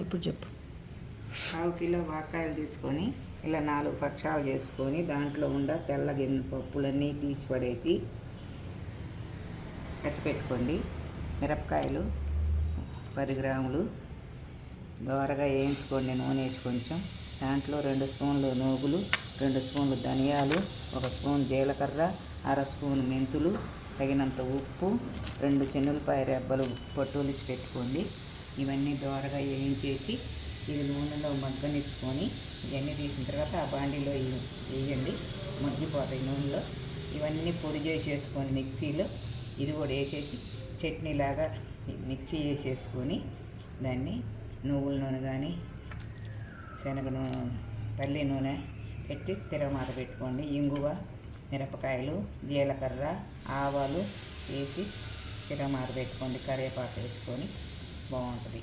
ఇప్పుడు చెప్పు. పావు కిలో వాకాయలు తీసుకొని ఇలా 4 పక్షాలు చేసుకొని దాంట్లో తెల్ల పప్పులన్నీ తీసి పడేసి కట్టి పెట్టుకోండి. మిరపకాయలు 10 గ్రాములు దోరగా వేయించుకోండి. నూనె వేసి కొంచెం దాంట్లో 2 స్పూన్లు నూగులు, 2 స్పూన్లు ధనియాలు, 1 స్పూన్ జీలకర్ర, 1/2 స్పూన్ మెంతులు, తగినంత ఉప్పు, 2 చెన్నులపాయ రెబ్బలు పొట్టులిసి పెట్టుకోండి. ఇవన్నీ దోరగా వేయించేసి ఇది నూనెలో మగ్గనిచ్చుకొని ఇవన్నీ తీసిన తర్వాత ఆ బాండీలో వేయండి. మగ్గిపోతాయి నూనెలో. ఇవన్నీ పొడి చేసేసుకొని మిక్సీలో ఇది కూడా వేసేసి చట్నీలాగా మిక్సీ వేసేసుకొని దాన్ని నువ్వుల నూనె కానీ శనగ నూనె పల్లి నూనె పెట్టి తిరగమాత పెట్టుకోండి. ఇంగువ, మిరపకాయలు, జీలకర్ర, ఆవాలు వేసి తిరగమాత పెట్టుకోండి. కరివేపాకు వేసుకొని బాగుంటుంది.